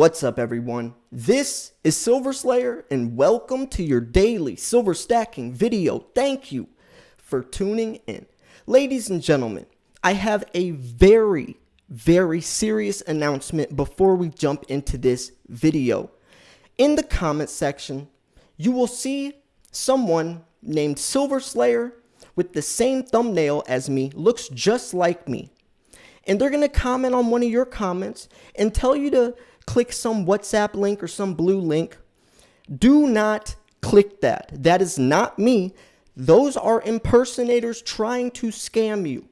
What's up, everyone? This is Silver Slayer, and welcome to your daily silver stacking video. Thank you for tuning in. Ladies and gentlemen, I have a very serious announcement before we jump into this video. In the comment section, you will see someone named Silver Slayer with the same thumbnail as me, looks just like me. And they're going to comment on one of your comments and tell you to click some WhatsApp link or some blue link. Do not click that. That is not me. Those are impersonators trying to scam you.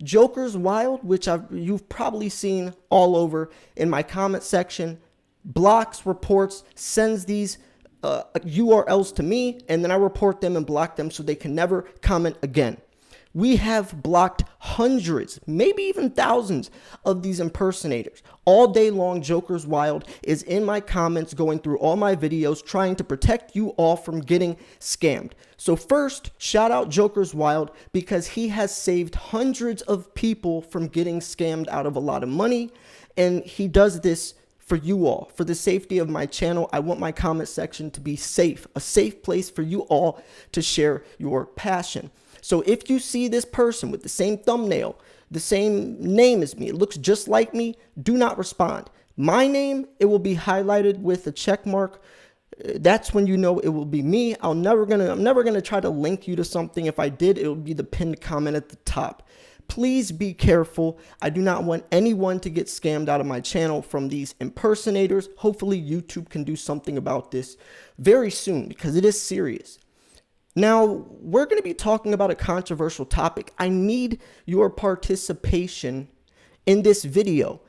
Joker's Wild, which you've probably seen all over in my comment section, blocks, reports, sends these URLs to me, and then I report them and block them so they can never comment again. We have blocked hundreds, maybe even thousands of these impersonators. All day long, Joker's Wild is in my comments going through all my videos trying to protect you all from getting scammed. So first, shout out Joker's Wild because he has saved hundreds of people from getting scammed out of a lot of money. And he does this for you all, for the safety of my channel. I want my comment section to be safe, a safe place for you all to share your passion. So if you see this person with the same thumbnail, the same name as me, it looks just like me, do not respond. My name, it will be highlighted with a check mark. That's when you know it will be me. I'm never gonna try to link you to something. If I did, it would be the pinned comment at the top. Please be careful. I do not want anyone to get scammed out of my channel from these impersonators. Hopefully YouTube can do something about this very soon because it is serious. Now, we're going to be talking about a controversial topic. I need your participation in this video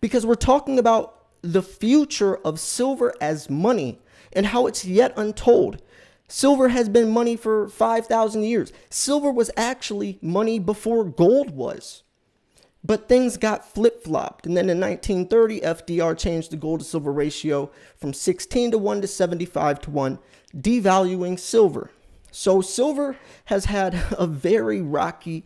because we're talking about the future of silver as money and how it's yet untold. Silver has been money for 5,000 years. Silver was actually money before gold was. But things got flip-flopped. And then in 1930, FDR changed the gold to silver ratio from 16:1 to 75:1, devaluing silver. So silver has had a very rocky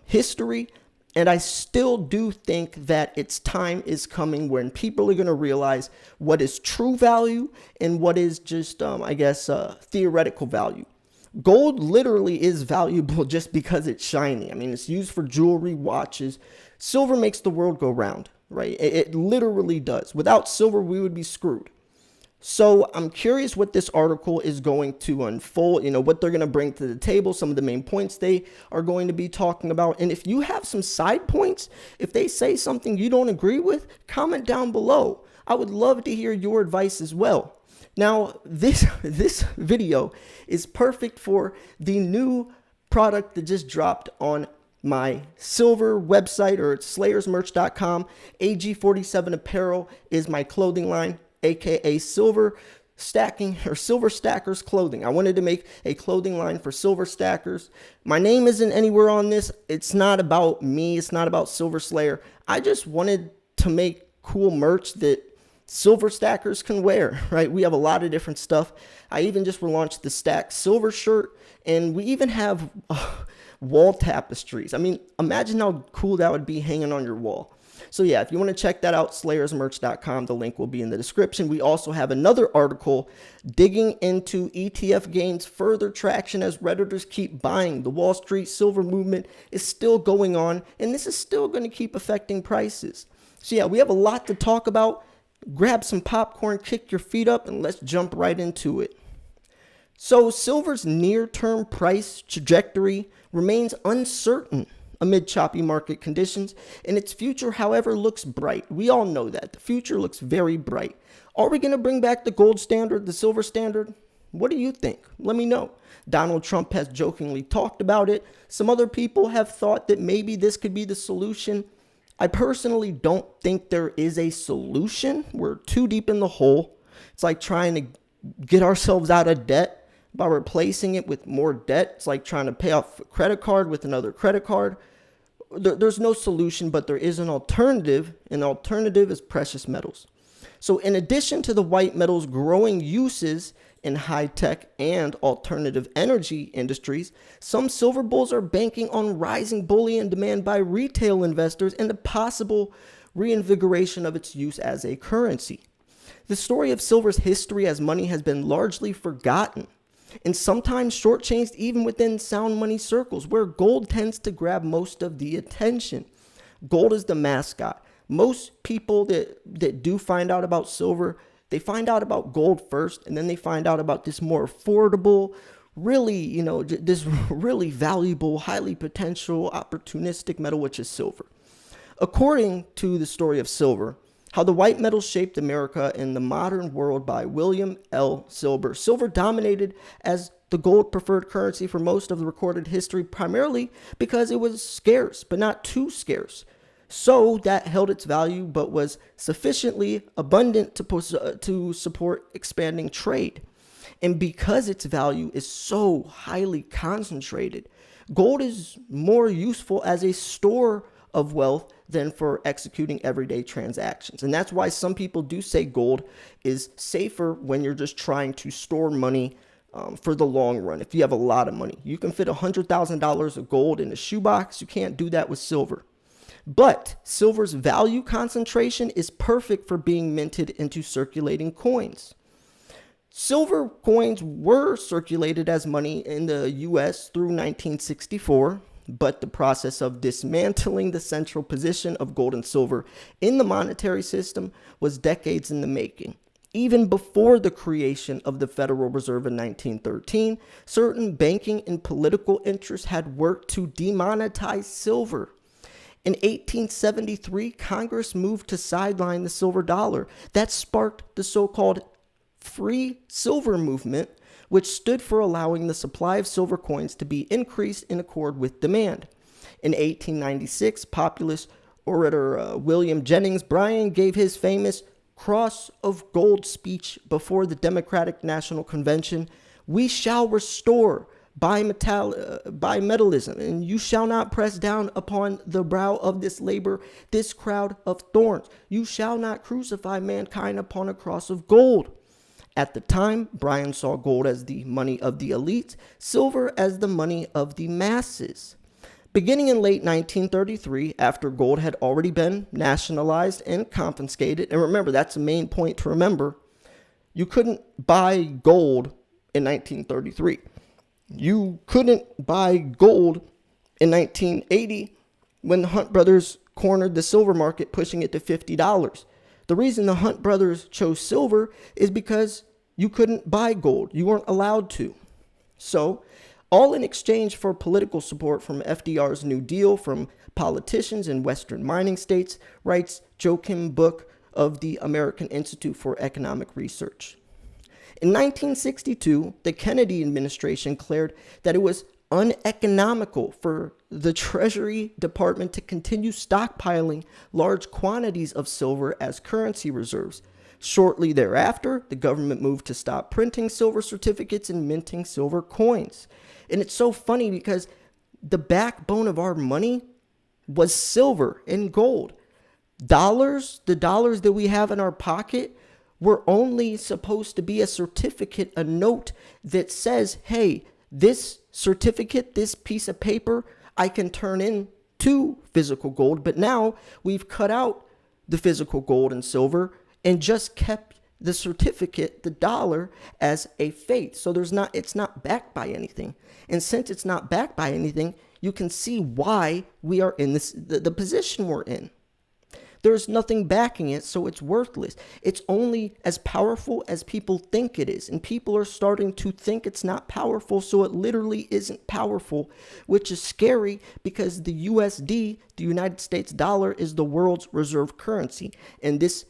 history, and I still do think that its time is coming when people are going to realize what is true value and what is just, theoretical value. Gold literally is valuable just because it's shiny. I mean, it's used for jewelry, watches. Silver makes the world go round, right? It literally does. Without silver, we would be screwed. So I'm curious what this article is going to unfold, what they're going to bring to the table, some of the main points they are going to be talking about. And if you have some side points, if they say something you don't agree with, comment down below. I would love to hear your advice as well. Now, this video is perfect for the new product that just dropped on my silver website, or it's slayersmerch.com. AG47 Apparel is my clothing line, aka Silver Stacking or Silver Stackers Clothing. I wanted to make a clothing line for silver stackers. My name isn't anywhere on this. It's not about me. It's not about Silver Slayer. I just wanted to make cool merch that silver stackers can wear, right? We have a lot of different stuff. I even just relaunched the Stack Silver shirt, and we even have wall tapestries. I mean, imagine how cool that would be hanging on your wall. So yeah, if you want to check that out, slayersmerch.com, the link will be in the description. We also have another article digging into ETF gains further traction as Redditors keep buying. The Wall Street silver movement is still going on, and this is still going to keep affecting prices. So yeah, we have a lot to talk about. Grab some popcorn, kick your feet up, and let's jump right into it. So silver's near-term price trajectory remains uncertain amid choppy market conditions, and its future, however, looks bright. We all know that. The future looks very bright. Are we going to bring back the gold standard, the silver standard? What do you think? Let me know. Donald Trump has jokingly talked about it. Some other people have thought that maybe this could be the solution. I personally don't think there is a solution. We're too deep in the hole. It's like trying to get ourselves out of debt by replacing it with more debt. It's like trying to pay off a credit card with another credit card. There's no solution, but there is an alternative. An alternative is precious metals. So in addition to the white metals' growing uses in high-tech and alternative energy industries, some silver bulls are banking on rising bullion demand by retail investors and the possible reinvigoration of its use as a currency. The story of silver's history as money has been largely forgotten, and sometimes shortchanged even within sound money circles, where gold tends to grab most of the attention. Gold is the mascot. Most people that do find out about silver, they find out about gold first, and then they find out about this more affordable, really, this really valuable, highly potential, opportunistic metal, which is silver. According to the story of silver, how the white metal shaped America in the modern world by William L. Silber. Silver dominated as the gold preferred currency for most of the recorded history, primarily because it was scarce, but not too scarce. So that held its value, but was sufficiently abundant to support expanding trade. And because its value is so highly concentrated, gold is more useful as a store of wealth than for executing everyday transactions. And that's why some people do say gold is safer when you're just trying to store money for the long run. If you have a lot of money, you can fit $100,000 of gold in a shoebox. You can't do that with silver. But silver's value concentration is perfect for being minted into circulating coins. Silver coins were circulated as money in the U.S. through 1964, but the process of dismantling the central position of gold and silver in the monetary system was decades in the making. Even before the creation of the Federal Reserve in 1913, certain banking and political interests had worked to demonetize silver. In 1873, Congress moved to sideline the silver dollar. That sparked the so-called free silver movement, which stood for allowing the supply of silver coins to be increased in accord with demand. In 1896, populist orator William Jennings Bryan gave his famous Cross of Gold speech before the Democratic National Convention. "We shall restore bimetallism, and you shall not press down upon the brow of this labor this crowd of thorns. You shall not crucify mankind upon a cross of gold." At the time, Bryan saw gold as the money of the elites, silver as the money of the masses. Beginning in late 1933, after gold had already been nationalized and confiscated, and remember, that's the main point to remember, you couldn't buy gold in 1933. You couldn't buy gold in 1980 when the Hunt brothers cornered the silver market, pushing it to $50. The reason the Hunt brothers chose silver is because you couldn't buy gold. You weren't allowed to. So, all in exchange for political support from FDR's New Deal from politicians in Western mining states, writes Joachim Book of the American Institute for Economic Research. In 1962, the Kennedy administration declared that it was uneconomical for the Treasury Department to continue stockpiling large quantities of silver as currency reserves. Shortly thereafter, the government moved to stop printing silver certificates and minting silver coins. And it's so funny because the backbone of our money was silver and gold. Dollars, the dollars that we have in our pocket, were only supposed to be a certificate, a note that says, hey, this certificate, this piece of paper, I can turn into physical gold. But now we've cut out the physical gold and silver and just kept the certificate, the dollar, as a faith. So it's not backed by anything. And since it's not backed by anything, you can see why we are in the position we're in. There's nothing backing it, so it's worthless. It's only as powerful as people think it is. And people are starting to think it's not powerful, so it literally isn't powerful, which is scary because the USD, the United States dollar, is the world's reserve currency. And this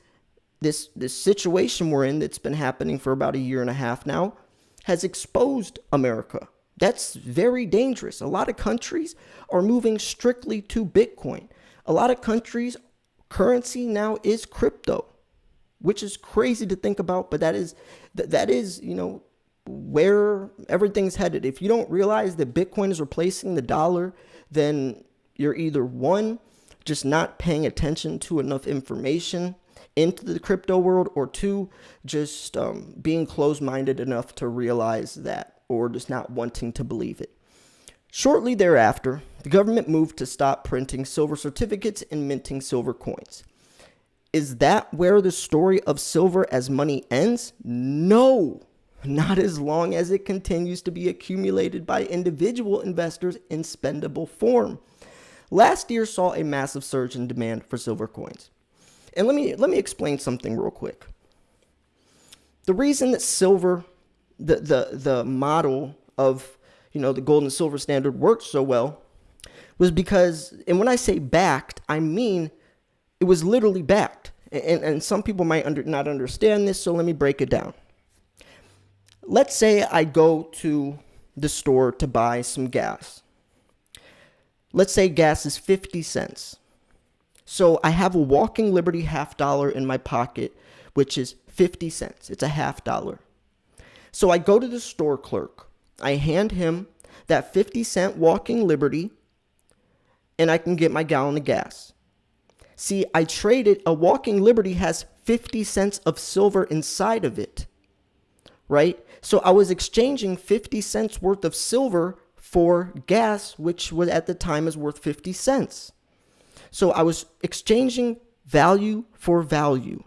situation we're in that's been happening for about a year and a half now has exposed America. That's very dangerous. A lot of countries are moving strictly to Bitcoin. A lot of countries' currency now is crypto, which is crazy to think about, but that is where everything's headed. If you don't realize that Bitcoin is replacing the dollar, then you're either one, just not paying attention to enough information into the crypto world, or two, just being closed-minded enough to realize that, or just not wanting to believe it. Shortly thereafter, the government moved to stop printing silver certificates and minting silver coins. Is that where the story of silver as money ends? No, not as long as it continues to be accumulated by individual investors in spendable form. Last year saw a massive surge in demand for silver coins. And let me explain something real quick. The reason that silver, the model of, the gold and silver standard worked so well was because, and when I say backed, I mean it was literally backed. And some people might not understand this, so let me break it down. Let's say I go to the store to buy some gas. Let's say gas is 50 cents. So I have a Walking Liberty $half in my pocket, which is 50 cents. It's a $half. So I go to the store clerk. I hand him that 50-cent Walking Liberty, and I can get my gallon of gas. See, I traded, a Walking Liberty has 50 cents of silver inside of it, right? So I was exchanging 50 cents worth of silver for gas, which was at the time is worth 50 cents. So I was exchanging value for value.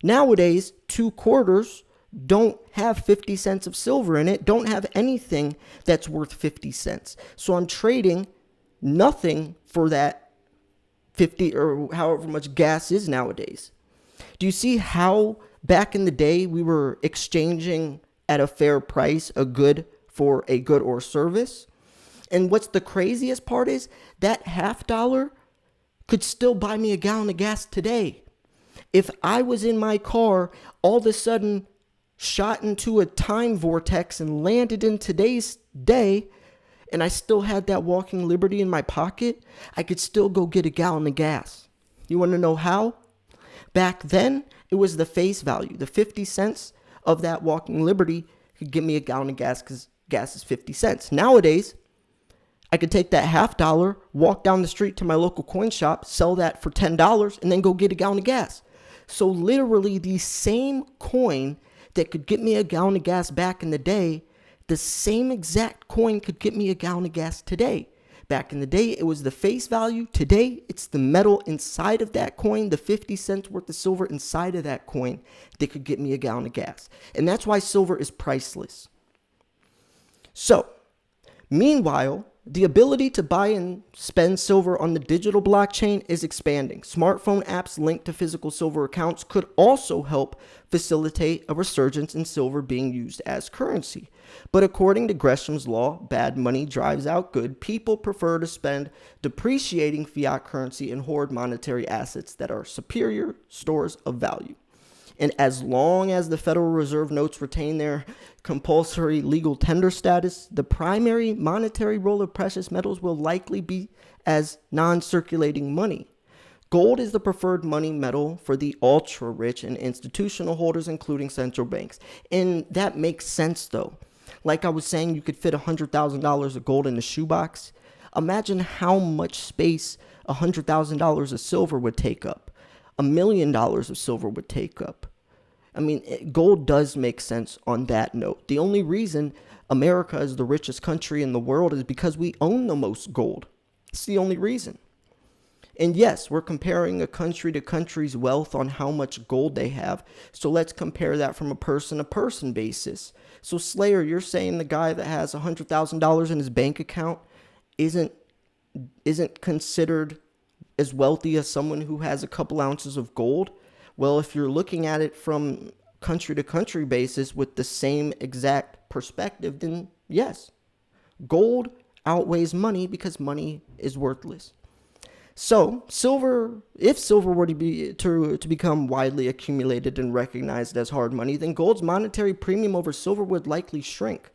Nowadays, 2 quarters don't have 50 cents of silver in it, don't have anything that's worth 50 cents. So I'm trading nothing for that 50 or however much gas is nowadays. Do you see how back in the day we were exchanging at a fair price a good for a good or service? And what's the craziest part is that $half could still buy me a gallon of gas today. If I was in my car, all of a sudden shot into a time vortex and landed in today's day, and I still had that Walking Liberty in my pocket, I could still go get a gallon of gas. You want to know how? Back then, it was the face value. The 50 cents of that Walking Liberty could give me a gallon of gas because gas is 50 cents. Nowadays, I could take that $half, walk down the street to my local coin shop, sell that for $10, and then go get a gallon of gas. So literally the same coin that could get me a gallon of gas back in the day, the same exact coin could get me a gallon of gas today. Back in the day, it was the face value. Today, it's the metal inside of that coin, the 50 cents worth of silver inside of that coin that could get me a gallon of gas. And that's why silver is priceless. So, meanwhile, the ability to buy and spend silver on the digital blockchain is expanding. Smartphone apps linked to physical silver accounts could also help facilitate a resurgence in silver being used as currency. But according to Gresham's law, bad money drives out good. People prefer to spend depreciating fiat currency and hoard monetary assets that are superior stores of value. And as long as the Federal Reserve notes retain their compulsory legal tender status, the primary monetary role of precious metals will likely be as non-circulating money. Gold is the preferred money metal for the ultra-rich and institutional holders, including central banks. And that makes sense, though. Like I was saying, you could fit $100,000 of gold in a shoebox. Imagine how much space $100,000 of silver would take up. $1 million of silver would take up. I mean, gold does make sense on that note. The only reason America is the richest country in the world is because we own the most gold. It's the only reason. And yes, we're comparing a country to country's wealth on how much gold they have. So let's compare that from a person-to-person basis. So Slayer, you're saying the guy that has $100,000 in his bank account isn't considered as wealthy as someone who has a couple ounces of gold? Well, if you're looking at it from country to country basis with the same exact perspective, then yes, gold outweighs money because money is worthless. So silver, if silver were to become widely accumulated and recognized as hard money, then gold's monetary premium over silver would likely shrink.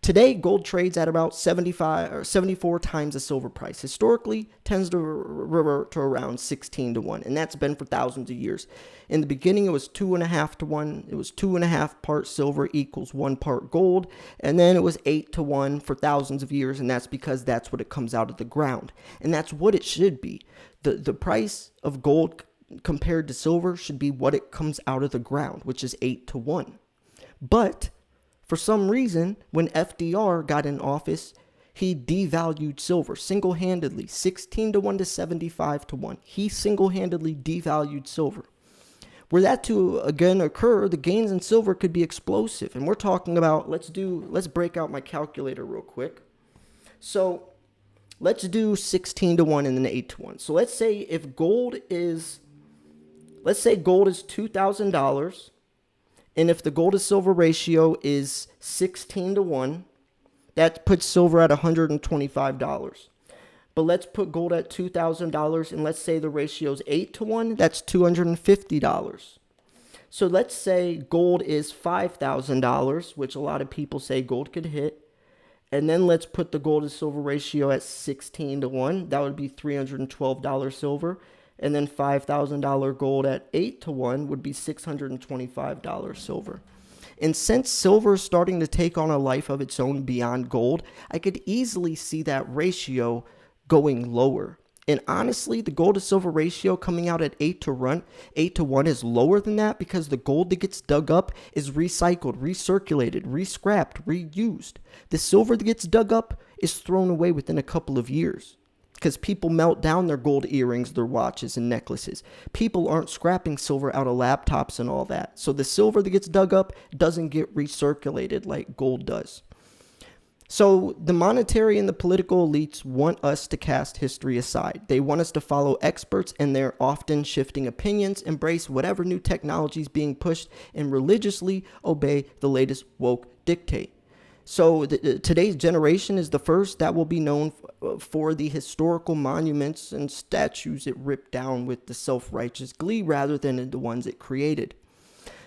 Today, gold trades at about 74 times the silver price. Historically, tends to revert to around 16 to 1, and that's been for thousands of years. In the beginning, it was 2.5 to 1. It was 2.5 parts silver equals 1 part gold, and then it was 8 to 1 for thousands of years, and that's because that's what it comes out of the ground, and that's what it should be. The price of gold compared to silver should be what it comes out of the ground, which is 8 to 1. But for some reason, when FDR got in office, He devalued silver single-handedly, 16 to 1 to 75 to 1. He single-handedly devalued silver. Were that to again occur, the gains in silver could be explosive. And we're talking about, let's break out my calculator real quick. So let's do 16 to 1 and then 8 to 1. So let's say gold is $2,000, and if the gold to silver ratio is 16 to 1, that puts silver at $125. But let's put gold at $2,000, and let's say the ratio is 8 to 1, that's $250. So let's say gold is $5,000, which a lot of people say gold could hit. And then let's put the gold to silver ratio at 16 to 1. That would be $312 silver. And then $5,000 gold at 8 to 1 would be $625 silver. And since silver is starting to take on a life of its own beyond gold, I could easily see that ratio going lower. And honestly, the gold to silver ratio coming out at 8 to 1 is lower than that because the gold that gets dug up is recycled, recirculated, rescrapped, reused. The silver that gets dug up is thrown away within a couple of years because people melt down their gold earrings, their watches, and necklaces. People aren't scrapping silver out of laptops and all that. So the silver that gets dug up doesn't get recirculated like gold does. So the monetary and the political elites want us to cast history aside. They want us to follow experts and their often shifting opinions, embrace whatever new technology is being pushed, and religiously obey the latest woke dictate. So today's generation is the first that will be known for the historical monuments and statues it ripped down with the self-righteous glee rather than the ones it created.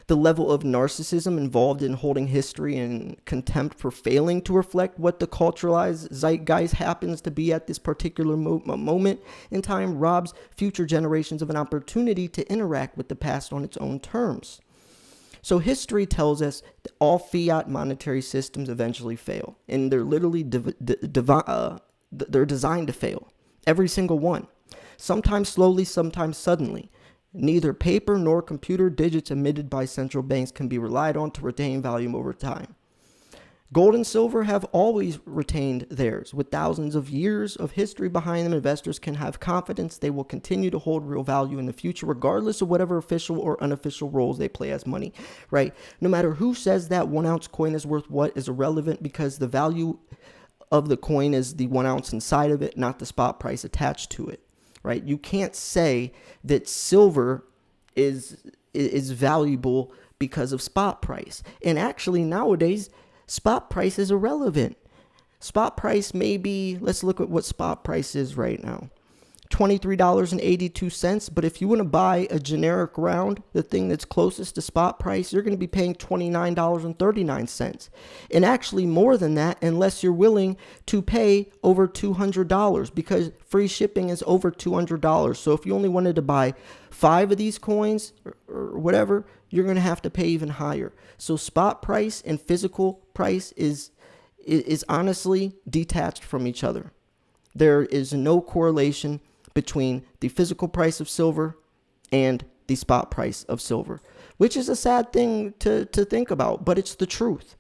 The level of narcissism involved in holding history and contempt for failing to reflect what the culturalized zeitgeist happens to be at this particular moment in time robs future generations of an opportunity to interact with the past on its own terms. So history tells us that all fiat monetary systems eventually fail, and they're literally they're designed to fail, every single one. Sometimes slowly, sometimes suddenly. Neither paper nor computer digits emitted by central banks can be relied on to retain value over time. Gold and silver have always retained theirs. With thousands of years of history behind them, investors can have confidence they will continue to hold real value in the future, regardless of whatever official or unofficial roles they play as money, right? No matter who says that 1 ounce coin is worth what is irrelevant because the value of the coin is the 1 ounce inside of it, not the spot price attached to it. Right? You can't say that silver is valuable because of spot price. And actually nowadays, spot price is irrelevant. Spot price may be, let's look at what spot price is right now. $23.82, but if you want to buy a generic round, the thing that's closest to spot price, you're going to be paying $29.39. And actually more than that, unless you're willing to pay over $200, because free shipping is over $200. So if you only wanted to buy 5 of these coins or whatever, you're going to have to pay even higher. So spot price and physical price is honestly detached from each other. There is no correlation between the physical price of silver and the spot price of silver, which is a sad thing to think about, but it's the truth.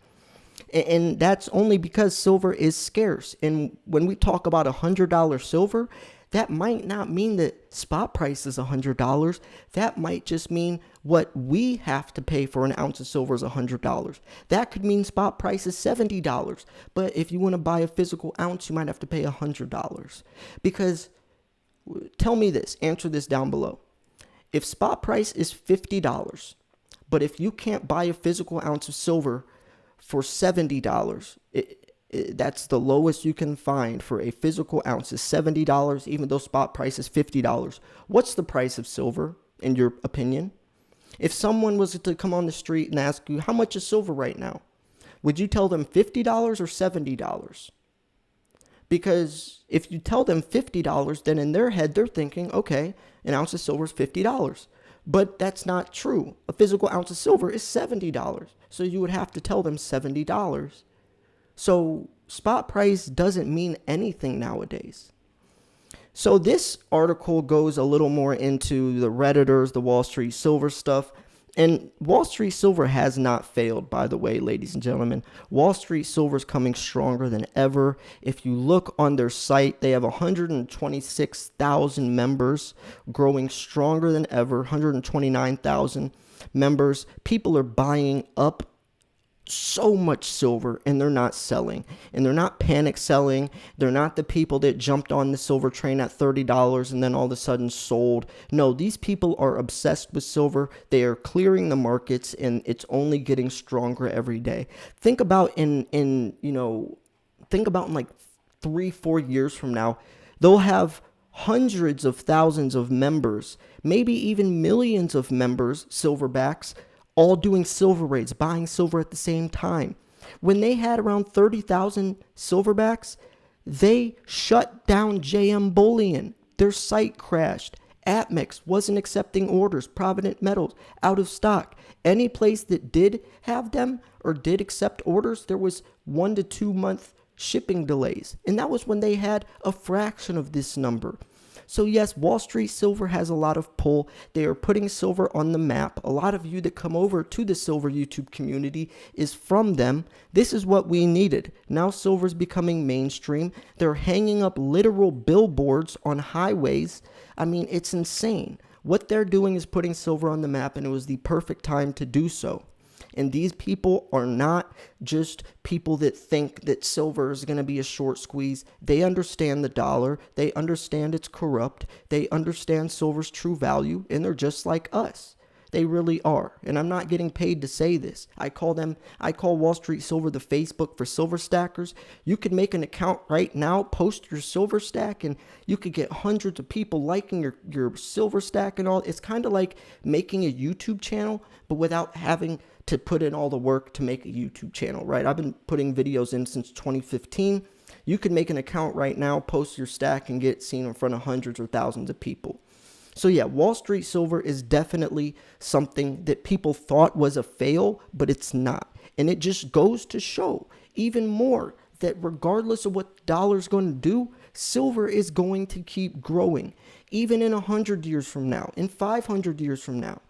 And that's only because silver is scarce. And when we talk about $100 silver, that might not mean that spot price is $100. That might just mean what we have to pay for an ounce of silver is $100. That could mean spot price is $70. But if you want to buy a physical ounce, you might have to pay $100. Because tell me this, answer this down below. If spot price is $50, but if you can't buy a physical ounce of silver for $70, that's the lowest you can find for a physical ounce is $70, even though spot price is $50. What's the price of silver, in your opinion? If someone was to come on the street and ask you, how much is silver right now? Would you tell them $50 or $70? Because if you tell them $50, then in their head, they're thinking, okay, an ounce of silver is $50. But that's not true. A physical ounce of silver is $70. So you would have to tell them $70. So spot price doesn't mean anything nowadays. So this article goes a little more into the Redditors, the Wall Street silver stuff. And Wall Street Silver has not failed, by the way, ladies and gentlemen. Wall Street Silver is coming stronger than ever. If you look on their site, they have 126,000 members, growing stronger than ever, 129,000 members. People are buying up so much silver, and they're not selling, and they're not panic selling. They're not the people that jumped on the silver train at $30 and then all of a sudden sold. No, these people are obsessed with silver. They are clearing the markets, and it's only getting stronger every day. Think about in like 3-4 years from now, they'll have hundreds of thousands of members, maybe even millions of members, silverbacks, all doing silver raids, buying silver at the same time. When they had around 30,000 silverbacks, they shut down JM Bullion. Their site crashed. Atmex wasn't accepting orders. Provident Metals out of stock. Any place that did have them or did accept orders, there was 1 to 2 month shipping delays. And that was when they had a fraction of this number. So yes, Wall Street Silver has a lot of pull. They are putting silver on the map. A lot of you that come over to the silver YouTube community is from them. This is what we needed. Now silver is becoming mainstream. They're hanging up literal billboards on highways. I mean, it's insane. What they're doing is putting silver on the map, and it was the perfect time to do so. And these people are not just people that think that silver is going to be a short squeeze. They understand the dollar. They understand it's corrupt. They understand silver's true value, and they're just like us. They really are. And I'm not getting paid to say this. I call Wall Street Silver the Facebook for silver stackers. You could make an account right now, post your silver stack, and you could get hundreds of people liking your silver stack and all. It's kind of like making a YouTube channel, but without having to put in all the work to make a YouTube channel, right? I've been putting videos in since 2015. You can make an account right now, post your stack, and get seen in front of hundreds or thousands of people. So yeah, Wall Street Silver is definitely something that people thought was a fail, but it's not. And it just goes to show even more that regardless of what the dollar is going to do, silver is going to keep growing. Even in 100 years from now, in 500 years from now.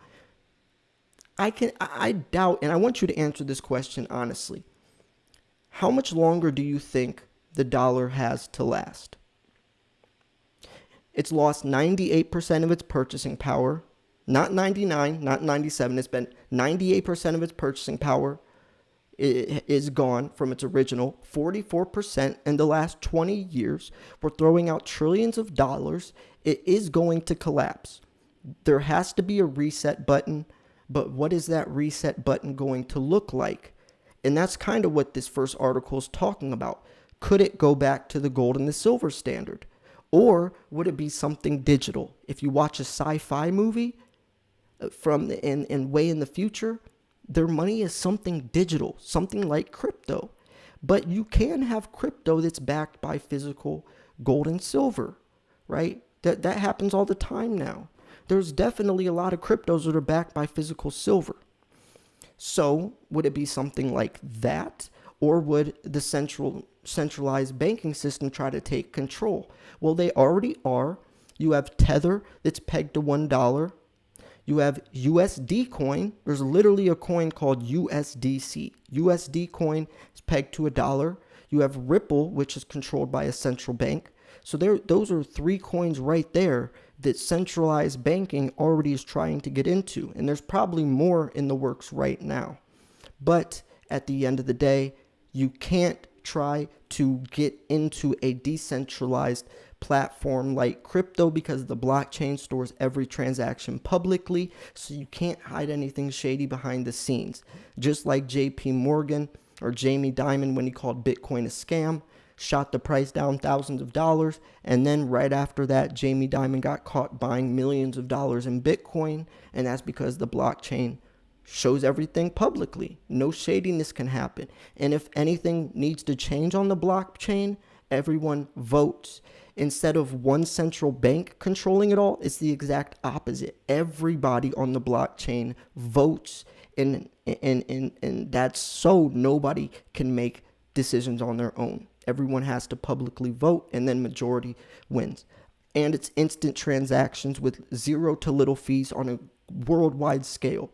I doubt, and I want you to answer this question honestly. How much longer do you think the dollar has to last? It's lost 98% of its purchasing power, not 99, not 97. It's been 98% of its purchasing power is gone from its original 44% in the last 20 years. We're throwing out trillions of dollars. It is going to collapse. There has to be a reset button. But what is that reset button going to look like? And that's kind of what this first article is talking about. Could it go back to the gold and the silver standard? Or would it be something digital? If you watch a sci-fi movie from in way in the future, their money is something digital, something like crypto. But you can have crypto that's backed by physical gold and silver, right? That happens all the time now. There's definitely a lot of cryptos that are backed by physical silver. So would it be something like that? Or would the centralized banking system try to take control? Well, they already are. You have Tether that's pegged to $1. You have USD coin. There's literally a coin called USDC. USD coin is pegged to $1. You have Ripple, which is controlled by a central bank. So those are 3 coins right there that centralized banking already is trying to get into. And there's probably more in the works right now. But at the end of the day, you can't try to get into a decentralized platform like crypto because the blockchain stores every transaction publicly. So you can't hide anything shady behind the scenes. Just like JP Morgan or Jamie Dimon when he called Bitcoin a scam. Shot the price down thousands of dollars, and then right after that, Jamie Dimon got caught buying millions of dollars in Bitcoin, and that's because the blockchain shows everything publicly. No shadiness can happen. And if anything needs to change on the blockchain, everyone votes. Instead of one central bank controlling it all, it's the exact opposite. Everybody on the blockchain votes, and that's so nobody can make decisions on their own. Everyone has to publicly vote, and then majority wins. And it's instant transactions with zero to little fees on a worldwide scale.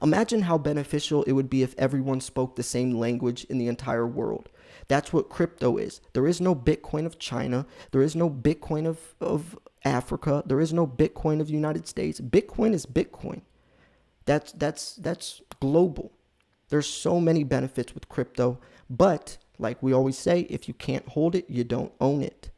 Imagine how beneficial it would be if everyone spoke the same language in the entire world. That's what crypto is. There is no Bitcoin of China. There is no Bitcoin of Africa. There is no Bitcoin of the United States. Bitcoin is Bitcoin. That's global. There's so many benefits with crypto, but like we always say, if you can't hold it, you don't own it.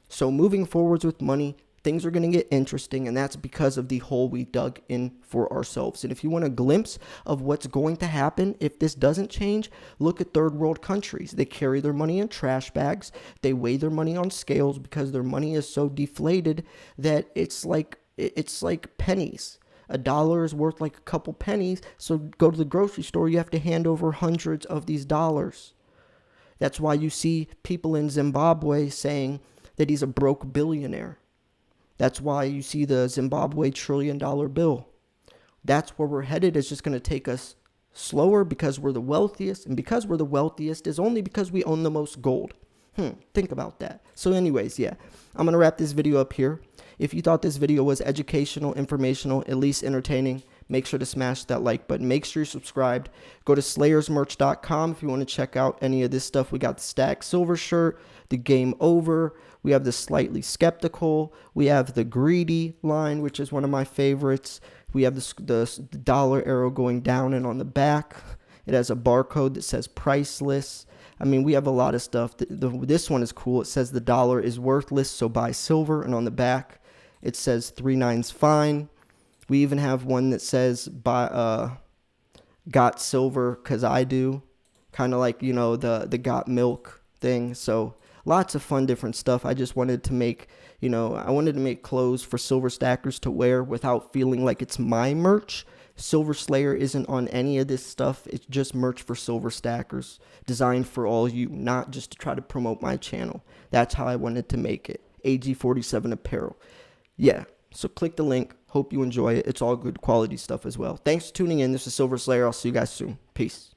So moving forwards with money, things are going to get interesting, and that's because of the hole we dug in for ourselves. And if you want a glimpse of what's going to happen if this doesn't change, look at third world countries. They carry their money in trash bags. They weigh their money on scales because their money is so deflated that it's like pennies. $1 is worth like a couple pennies. So go to the grocery store, you have to hand over hundreds of these dollars. That's why you see people in Zimbabwe saying that he's a broke billionaire. That's why you see the Zimbabwe $1 trillion bill. That's where we're headed. It's just going to take us slower because we're the wealthiest. And because we're the wealthiest is only because we own the most gold. Think about that. So anyways, yeah, I'm going to wrap this video up here. If you thought this video was educational, informational, at least entertaining, make sure to smash that like button. Make sure you're subscribed. Go to slayersmerch.com if you want to check out any of this stuff. We got the Stack Silver shirt, the Game Over. We have the Slightly Skeptical. We have the Greedy line, which is one of my favorites. We have the dollar arrow going down, and on the back, it has a barcode that says priceless. I mean, we have a lot of stuff. This one is cool. It says the dollar is worthless, so buy silver. And on the back, it says 3 9's fine. We even have one that says got silver because I do. Kind of like, you know, the got milk thing. So lots of fun different stuff. I just wanted to make, I wanted to make clothes for silver stackers to wear without feeling like it's my merch. Silver Slayer isn't on any of this stuff. It's just merch for silver stackers, designed for all you, not just to try to promote my channel. That's how I wanted to make it. AG47 apparel. Yeah, so click the link. Hope you enjoy it. It's all good quality stuff as well. Thanks for tuning in. This is Silver Slayer. I'll see you guys soon. Peace.